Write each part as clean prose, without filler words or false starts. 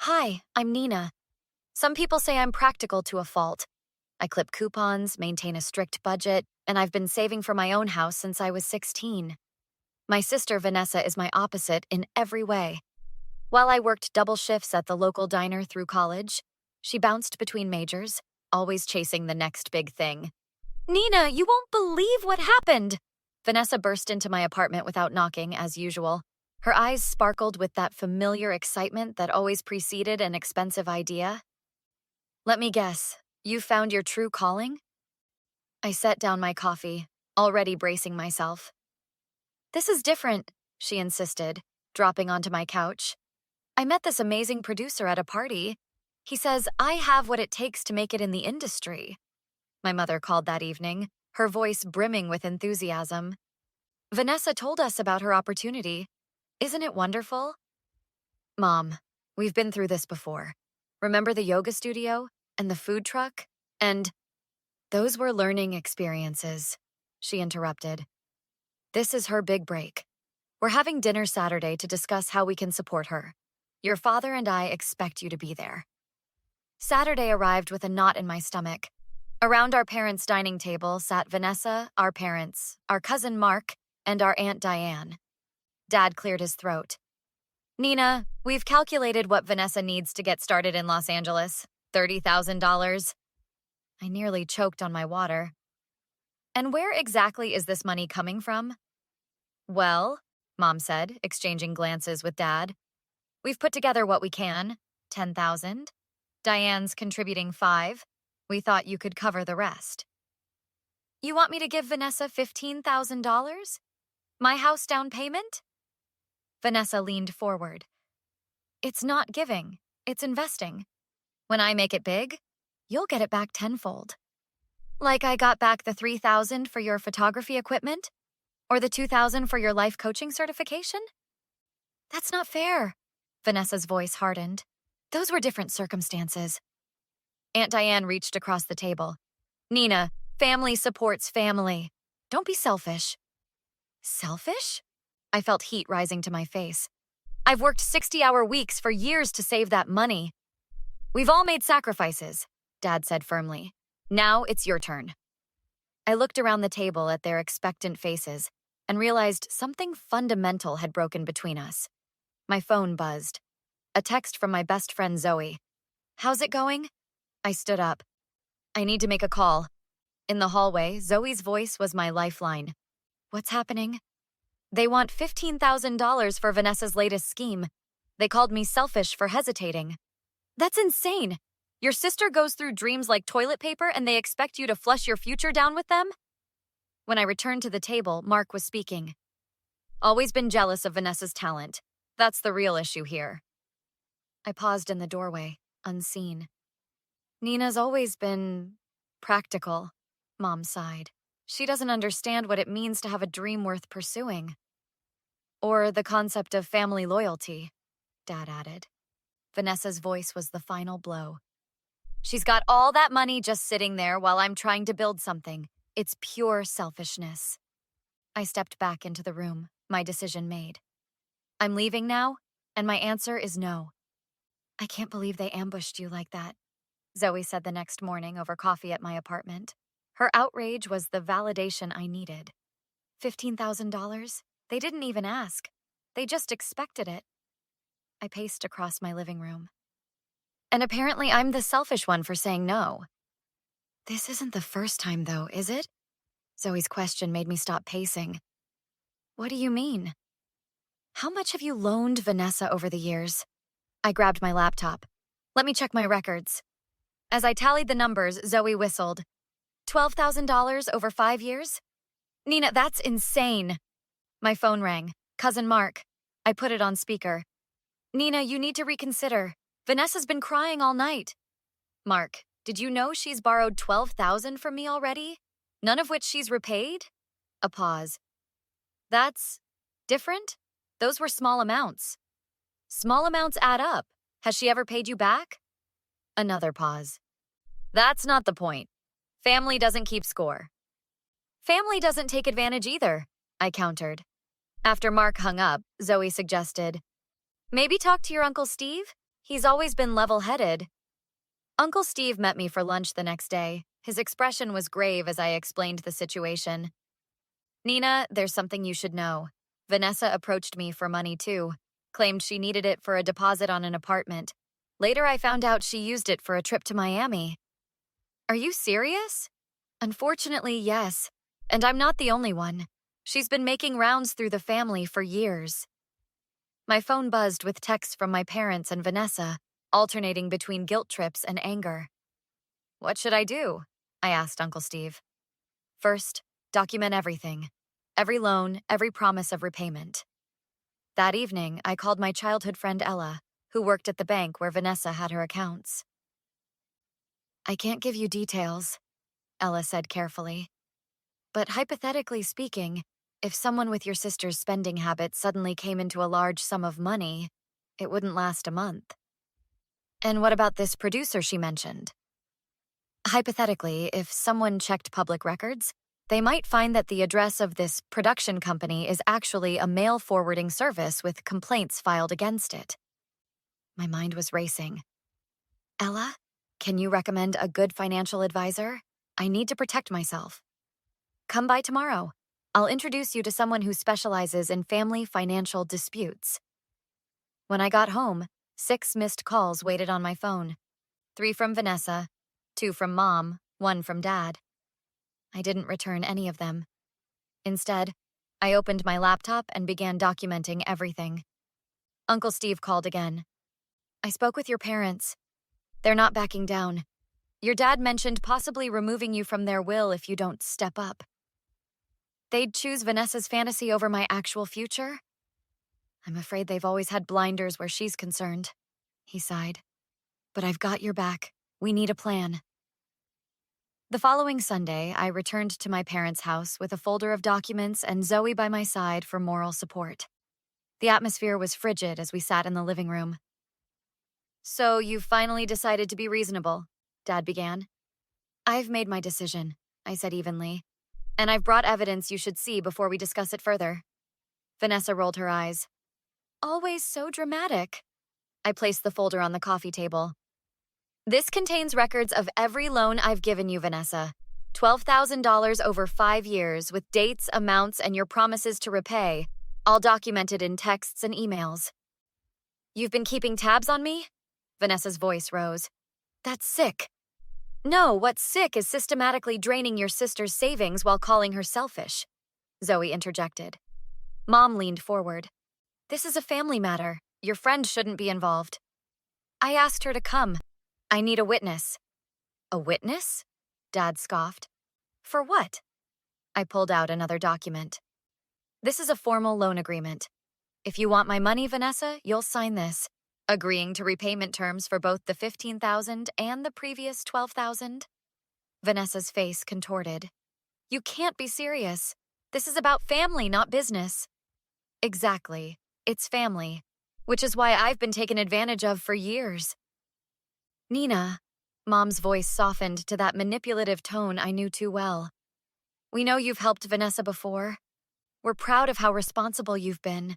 Hi, I'm Nina. Some people say I'm practical to a fault. I clip coupons, maintain a strict budget, and I've been saving for my own house since I was 16. My sister Vanessa is my opposite in every way. While I worked double shifts at the local diner through college, she bounced between majors, always chasing the next big thing. Nina, you won't believe what happened! Vanessa burst into my apartment without knocking, as usual. Her eyes sparkled with that familiar excitement that always preceded an expensive idea. Let me guess, you found your true calling? I set down my coffee, already bracing myself. This is different, she insisted, dropping onto my couch. I met this amazing producer at a party. He says I have what it takes to make it in the industry. My mother called that evening, her voice brimming with enthusiasm. Vanessa told us about her opportunity. Isn't it wonderful? Mom, we've been through this before. Remember the yoga studio and the food truck? And those were learning experiences, she interrupted. This is her big break. We're having dinner Saturday to discuss how we can support her. Your father and I expect you to be there. Saturday arrived with a knot in my stomach. Around our parents' dining table sat Vanessa, our parents, our cousin Mark, and our Aunt Diane. Dad cleared his throat. Nina, we've calculated what Vanessa needs to get started in Los Angeles. $30,000. I nearly choked on my water. And where exactly is this money coming from? Well, Mom said, exchanging glances with Dad. We've put together what we can, 10,000. Diane's contributing 5. We thought you could cover the rest. You want me to give Vanessa $15,000? My house down payment? Vanessa leaned forward. It's not giving, it's investing. When I make it big, you'll get it back tenfold. Like I got back the $3,000 for your photography equipment? Or the $2,000 for your life coaching certification? That's not fair. Vanessa's voice hardened. Those were different circumstances. Aunt Diane reached across the table. Nina, family supports family. Don't be selfish. Selfish? I felt heat rising to my face. I've worked 60-hour weeks for years to save that money. We've all made sacrifices, Dad said firmly. Now it's your turn. I looked around the table at their expectant faces and realized something fundamental had broken between us. My phone buzzed. A text from my best friend Zoe. How's it going? I stood up. I need to make a call. In the hallway, Zoe's voice was my lifeline. What's happening? They want $15,000 for Vanessa's latest scheme. They called me selfish for hesitating. That's insane. Your sister goes through dreams like toilet paper and they expect you to flush your future down with them? When I returned to the table, Mark was speaking. Always been jealous of Vanessa's talent. That's the real issue here. I paused in the doorway, unseen. Nina's always been practical, Mom sighed. She doesn't understand what it means to have a dream worth pursuing. Or the concept of family loyalty, Dad added. Vanessa's voice was the final blow. She's got all that money just sitting there while I'm trying to build something. It's pure selfishness. I stepped back into the room, my decision made. I'm leaving now, and my answer is no. I can't believe they ambushed you like that, Zoe said the next morning over coffee at my apartment. Her outrage was the validation I needed. $15,000? They didn't even ask. They just expected it. I paced across my living room. And apparently I'm the selfish one for saying no. This isn't the first time, though, is it? Zoe's question made me stop pacing. What do you mean? How much have you loaned Vanessa over the years? I grabbed my laptop. Let me check my records. As I tallied the numbers, Zoe whistled. $12,000 over 5 years? Nina, that's insane. My phone rang. Cousin Mark. I put it on speaker. Nina, you need to reconsider. Vanessa's been crying all night. Mark, did you know she's borrowed $12,000 from me already? None of which she's repaid? A pause. That's different? Those were small amounts. Small amounts add up. Has she ever paid you back? Another pause. That's not the point. Family doesn't keep score. Family doesn't take advantage either, I countered. After Mark hung up, Zoe suggested, maybe talk to your Uncle Steve? He's always been level-headed. Uncle Steve met me for lunch the next day. His expression was grave as I explained the situation. Nina, there's something you should know. Vanessa approached me for money too, claimed she needed it for a deposit on an apartment. Later I found out she used it for a trip to Miami. Are you serious? Unfortunately, yes. And I'm not the only one. She's been making rounds through the family for years. My phone buzzed with texts from my parents and Vanessa, alternating between guilt trips and anger. What should I do? I asked Uncle Steve. First, document everything. Every loan, every promise of repayment. That evening, I called my childhood friend Ella, who worked at the bank where Vanessa had her accounts. I can't give you details, Ella said carefully. But hypothetically speaking, if someone with your sister's spending habits suddenly came into a large sum of money, it wouldn't last a month. And what about this producer she mentioned? Hypothetically, if someone checked public records, they might find that the address of this production company is actually a mail forwarding service with complaints filed against it. My mind was racing. Ella, can you recommend a good financial advisor? I need to protect myself. Come by tomorrow. I'll introduce you to someone who specializes in family financial disputes. When I got home, 6 missed calls waited on my phone. 3 from Vanessa, 2 from Mom, 1 from Dad. I didn't return any of them. Instead, I opened my laptop and began documenting everything. Uncle Steve called again. I spoke with your parents. They're not backing down. Your dad mentioned possibly removing you from their will if you don't step up. They'd choose Vanessa's fantasy over my actual future? I'm afraid they've always had blinders where she's concerned, he sighed. But I've got your back. We need a plan. The following Sunday, I returned to my parents' house with a folder of documents and Zoe by my side for moral support. The atmosphere was frigid as we sat in the living room. So you've finally decided to be reasonable, Dad began. I've made my decision, I said evenly. And I've brought evidence you should see before we discuss it further. Vanessa rolled her eyes. Always so dramatic. I placed the folder on the coffee table. This contains records of every loan I've given you, Vanessa. $12,000 over 5 years with dates, amounts, and your promises to repay, all documented in texts and emails. You've been keeping tabs on me? Vanessa's voice rose. That's sick. No, what's sick is systematically draining your sister's savings while calling her selfish, Zoe interjected. Mom leaned forward. This is a family matter. Your friend shouldn't be involved. I asked her to come. I need a witness. A witness? Dad scoffed. For what? I pulled out another document. This is a formal loan agreement. If you want my money, Vanessa, you'll sign this, agreeing to repayment terms for both the $15,000 and the previous $12,000. Vanessa's face contorted. You can't be serious. This is about family, not business. Exactly. It's family, which is why I've been taken advantage of for years. Nina, Mom's voice softened to that manipulative tone I knew too well. We know you've helped Vanessa before. We're proud of how responsible you've been,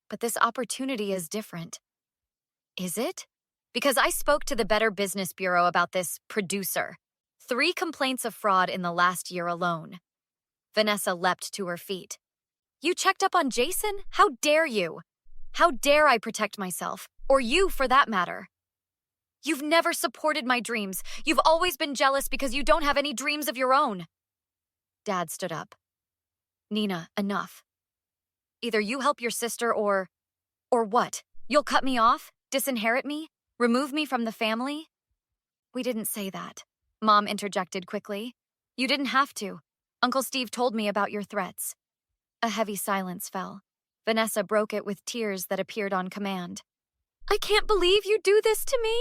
but this opportunity is different. Is it? Because I spoke to the Better Business Bureau about this producer. 3 complaints of fraud in the last year alone. Vanessa leapt to her feet. You checked up on Jason? How dare you? How dare I protect myself? Or you, for that matter. You've never supported my dreams. You've always been jealous because you don't have any dreams of your own. Dad stood up. Nina, enough. Either you help your sister or what? You'll cut me off? Disinherit me? Remove me from the family? We didn't say that, Mom interjected quickly. You didn't have to. Uncle Steve told me about your threats. A heavy silence fell. Vanessa broke it with tears that appeared on command. I can't believe you do this to me,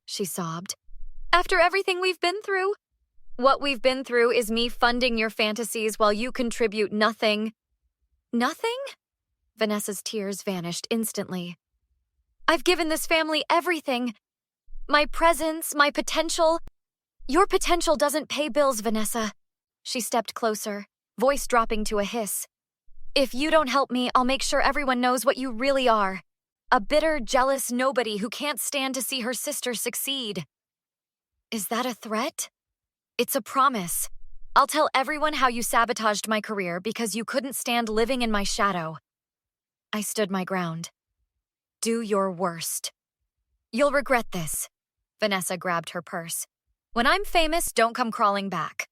she sobbed. After everything we've been through. What we've been through is me funding your fantasies while you contribute nothing. Nothing? Vanessa's tears vanished instantly. I've given this family everything. My presence, my potential. Your potential doesn't pay bills, Vanessa. She stepped closer, voice dropping to a hiss. If you don't help me, I'll make sure everyone knows what you really are. A bitter, jealous nobody who can't stand to see her sister succeed. Is that a threat? It's a promise. I'll tell everyone how you sabotaged my career because you couldn't stand living in my shadow. I stood my ground. Do your worst. You'll regret this. Vanessa grabbed her purse. When I'm famous, don't come crawling back.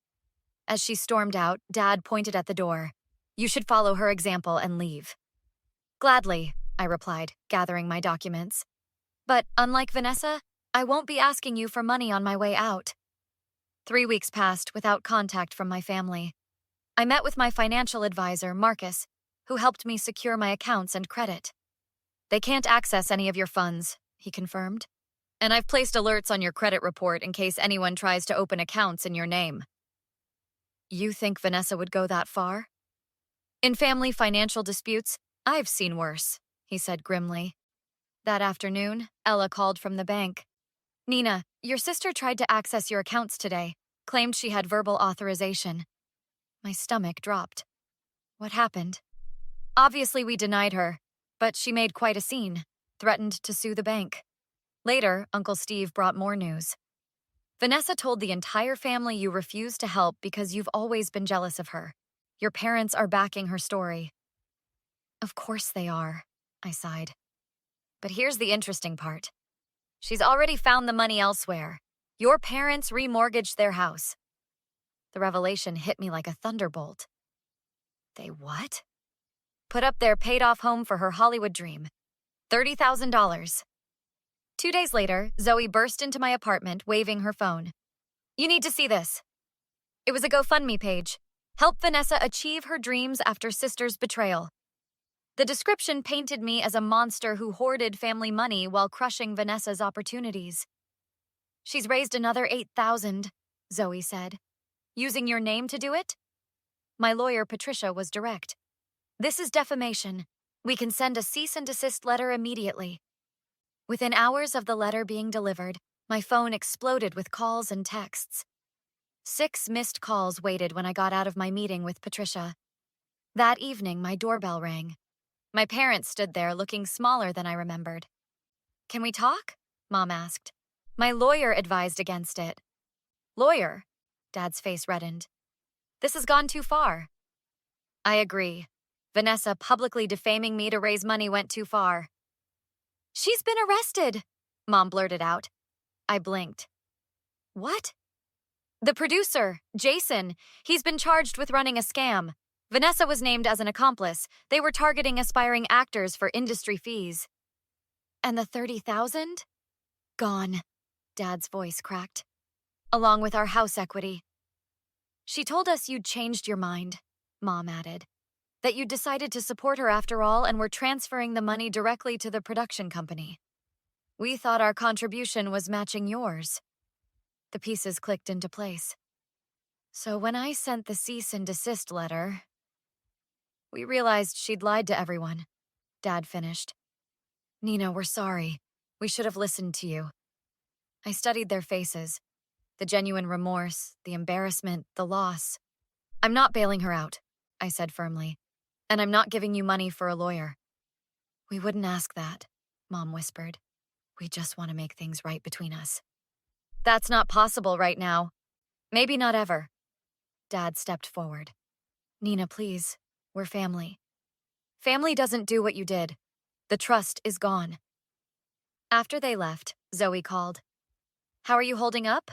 As she stormed out, Dad pointed at the door. You should follow her example and leave. Gladly, I replied, gathering my documents. But unlike Vanessa, I won't be asking you for money on my way out. 3 weeks passed without contact from my family. I met with my financial advisor, Marcus, who helped me secure my accounts and credit. They can't access any of your funds, he confirmed. And I've placed alerts on your credit report in case anyone tries to open accounts in your name. You think Vanessa would go that far? In family financial disputes, I've seen worse, he said grimly. That afternoon, Ella called from the bank. Nina, your sister tried to access your accounts today, claimed she had verbal authorization. My stomach dropped. What happened? Obviously, we denied her, but she made quite a scene, threatened to sue the bank. Later, Uncle Steve brought more news. Vanessa told the entire family you refused to help because you've always been jealous of her. Your parents are backing her story. Of course they are, I sighed. But here's the interesting part. She's already found the money elsewhere. Your parents remortgaged their house. The revelation hit me like a thunderbolt. They what? Put up their paid-off home for her Hollywood dream. $30,000. 2 days later, Zoe burst into my apartment, waving her phone. You need to see this. It was a GoFundMe page. Help Vanessa achieve her dreams after sister's betrayal. The description painted me as a monster who hoarded family money while crushing Vanessa's opportunities. She's raised another $8,000, Zoe said. Using your name to do it? My lawyer, Patricia, was direct. This is defamation. We can send a cease and desist letter immediately. Within hours of the letter being delivered, my phone exploded with calls and texts. 6 missed calls waited when I got out of my meeting with Patricia. That evening, my doorbell rang. My parents stood there looking smaller than I remembered. Can we talk? Mom asked. My lawyer advised against it. Lawyer? Dad's face reddened. This has gone too far. I agree. Vanessa publicly defaming me to raise money went too far. She's been arrested, Mom blurted out. I blinked. What? The producer, Jason. He's been charged with running a scam. Vanessa was named as an accomplice. They were targeting aspiring actors for industry fees. And the $30,000? Gone, Dad's voice cracked. Along with our house equity. She told us you'd changed your mind, Mom added. That you decided to support her after all and were transferring the money directly to the production company. We thought our contribution was matching yours. The pieces clicked into place. So when I sent the cease and desist letter, we realized she'd lied to everyone, Dad finished. Nina, we're sorry. We should have listened to you. I studied their faces. The genuine remorse, the embarrassment, the loss. I'm not bailing her out, I said firmly. And I'm not giving you money for a lawyer. We wouldn't ask that, Mom whispered. We just want to make things right between us. That's not possible right now. Maybe not ever. Dad stepped forward. Nina, please. We're family. Family doesn't do what you did. The trust is gone. After they left, Zoe called. How are you holding up?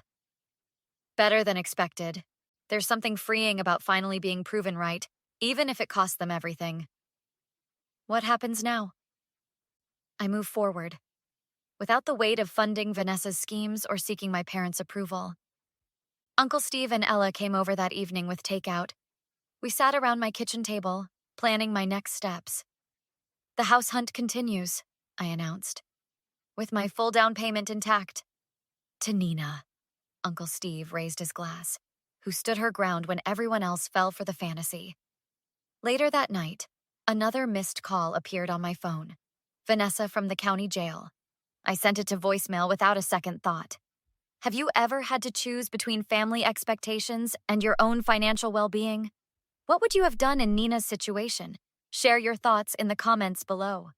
Better than expected. There's something freeing about finally being proven right, even if it costs them everything. What happens now? I move forward, without the weight of funding Vanessa's schemes or seeking my parents' approval. Uncle Steve and Ella came over that evening with takeout. We sat around my kitchen table, planning my next steps. The house hunt continues, I announced, with my full down payment intact. To Nina, Uncle Steve raised his glass, who stood her ground when everyone else fell for the fantasy. Later that night, another missed call appeared on my phone. Vanessa from the county jail. I sent it to voicemail without a second thought. Have you ever had to choose between family expectations and your own financial well-being? What would you have done in Nina's situation? Share your thoughts in the comments below.